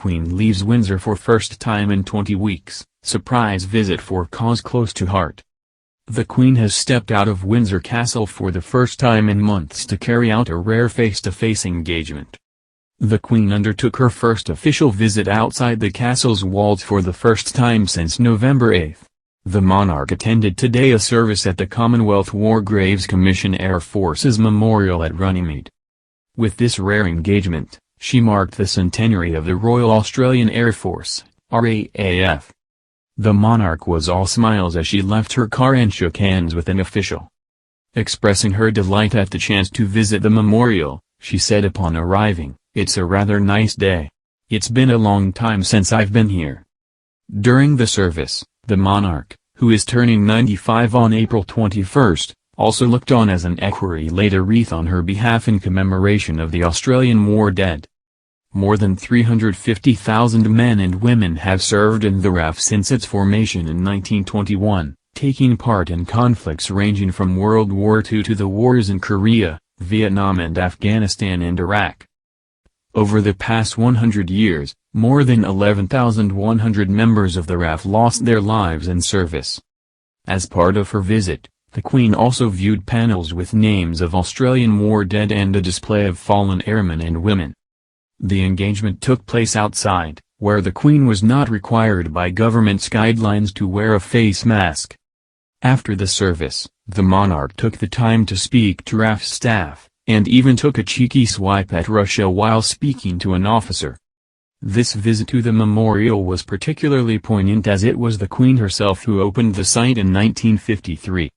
Queen leaves Windsor for first time in 20 weeks, surprise visit for cause close to heart. The Queen has stepped out of Windsor Castle for the first time in months to carry out a rare face-to-face engagement. The Queen undertook her first official visit outside the castle's walls for the first time since November 8. The monarch attended today a service at the Commonwealth War Graves Commission Air Force's Memorial at Runnymede. With this rare engagement, she marked the centenary of the Royal Australian Air Force, RAAF. The monarch was all smiles as she left her car and shook hands with an official. Expressing her delight at the chance to visit the memorial, she said upon arriving, "It's a rather nice day. It's been a long time since I've been here." During the service, the monarch, who is turning 95 on April 21, also looked on as an equerry laid a wreath on her behalf in commemoration of the Australian war dead. More than 350,000 men and women have served in the RAF since its formation in 1921, taking part in conflicts ranging from World War II to the wars in Korea, Vietnam and Afghanistan and Iraq. Over the past 100 years, more than 11,100 members of the RAF lost their lives in service. As part of her visit, the Queen also viewed panels with names of Australian war dead and a display of fallen airmen and women. The engagement took place outside, where the Queen was not required by government's guidelines to wear a face mask. After the service, the monarch took the time to speak to RAF staff, and even took a cheeky swipe at Russia while speaking to an officer. This visit to the memorial was particularly poignant as it was the Queen herself who opened the site in 1953.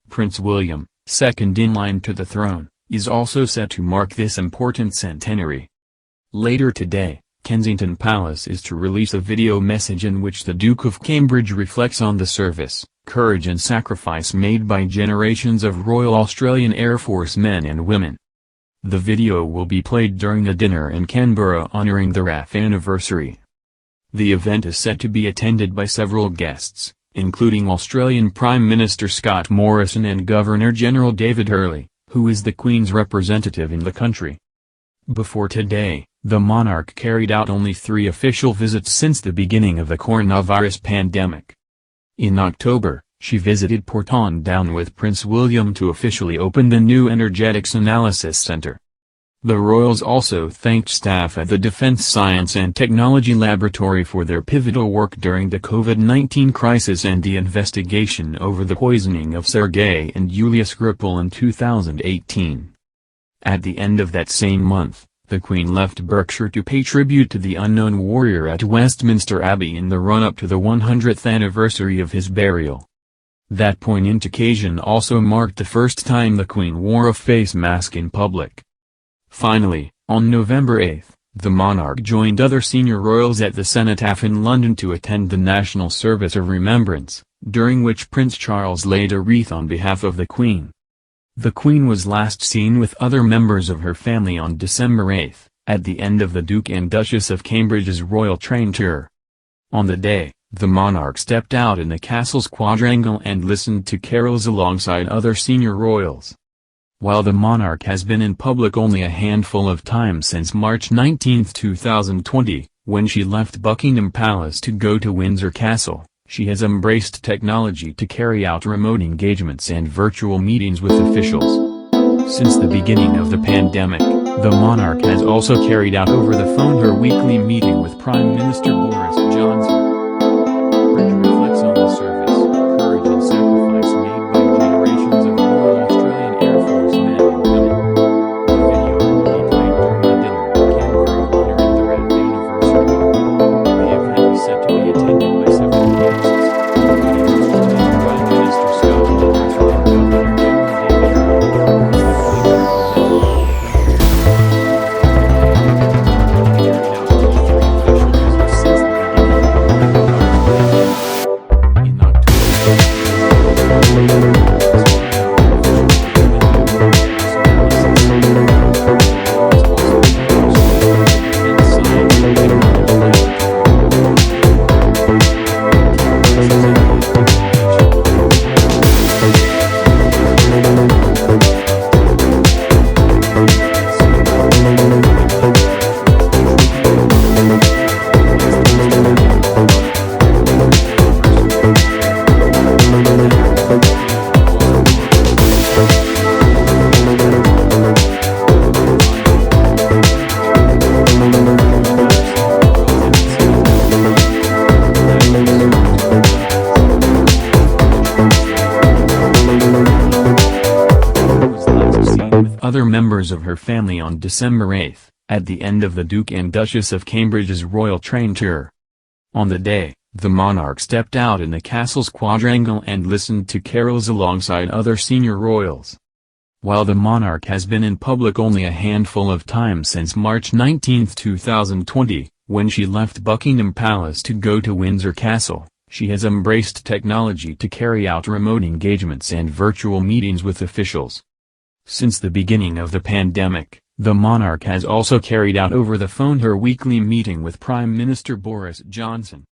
Prince William, second in line to the throne, is also set to mark this important centenary. Later today, Kensington Palace is to release a video message in which the Duke of Cambridge reflects on the service, courage and sacrifice made by generations of Royal Australian Air Force men and women. The video will be played during a dinner in Canberra honouring the RAF anniversary. The event is set to be attended by several guests, including Australian Prime Minister Scott Morrison and Governor-General David Hurley, who is the Queen's representative in the country. Before today, the monarch carried out only 3 official visits since the beginning of the coronavirus pandemic. In October, she visited Porton Down with Prince William to officially open the new Energetics Analysis Centre. The royals also thanked staff at the Defence Science and Technology Laboratory for their pivotal work during the COVID-19 crisis and the investigation over the poisoning of Sergei and Yulia Skripal in 2018. At the end of that same month, the Queen left Berkshire to pay tribute to the unknown warrior at Westminster Abbey in the run-up to the 100th anniversary of his burial. That poignant occasion also marked the first time the Queen wore a face mask in public. Finally, on November 8, the monarch joined other senior royals at the Cenotaph in London to attend the National Service of Remembrance, during which Prince Charles laid a wreath on behalf of the Queen. The Queen was last seen with other members of her family on December 8, at the end of the Duke and Duchess of Cambridge's royal train tour. On the day, the monarch stepped out in the castle's quadrangle and listened to carols alongside other senior royals. While the monarch has been in public only a handful of times since March 19, 2020, when she left Buckingham Palace to go to Windsor Castle, she has embraced technology to carry out remote engagements and virtual meetings with officials. Since the beginning of the pandemic, the monarch has also carried out over the phone her weekly meeting with Prime Minister Boris Johnson. Bridge reflects on the service, courage and sacrifice made by generations of Royal Australian Air Force men and women. The video will be played during the dinner in Canberra honouring the RAF anniversary. The event is set to be attended by several guests, including Australian Prime Minister Scott Morrison and Governor-General David Hurley. other members of her family on December 8, at the end of the Duke and Duchess of Cambridge's royal train tour. On the day, the monarch stepped out in the castle's quadrangle and listened to carols alongside other senior royals. While the monarch has been in public only a handful of times since March 19, 2020, when she left Buckingham Palace to go to Windsor Castle, she has embraced technology to carry out remote engagements and virtual meetings with officials. Since the beginning of the pandemic, the monarch has also carried out over the phone her weekly meeting with Prime Minister Boris Johnson.